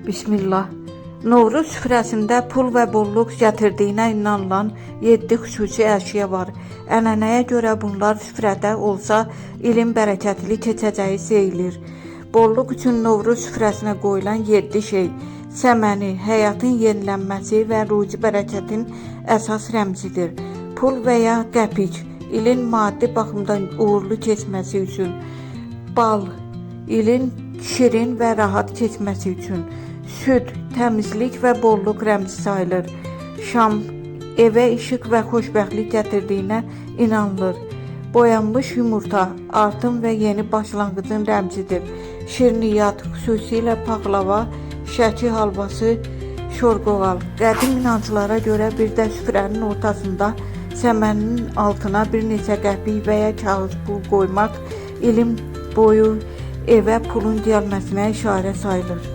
Bismillah. Novruz süfrəsində pul və bolluq gətirdiyinə inanılan 7 xüsusi əşya var. Ənənəyə görə bunlar süfrədə olsa ilin bərəkətli keçəcəyi seyilir. Bolluq üçün Novruz süfrəsinə qoyulan 7 şey: səməni, həyatın yenilənməsi və ruzi bərəkətin əsas rəmzidir. Pul və ya qəpik, ilin maddi baxımdan uğurlu keçməsi üçün. Bal, ilin şirin və rahat keçməsi üçün. Süd, təmizlik və bolluq rəmzi sayılır. Şam, evə işıq və xoşbəxtlik gətirdiyinə inanılır. Boyanmış yumurta, artım və yeni başlanğıcın rəmzidir. Şirniyyat, xüsusilə paxlava, şəki halvası, şorqoval. Qədim inanclara görə bir də süfrənin ortasında səməninin altına bir neçə qəpik və ya kağız pul qoymaq ilin boyu evə pulun gəlməsinə işarə sayılır.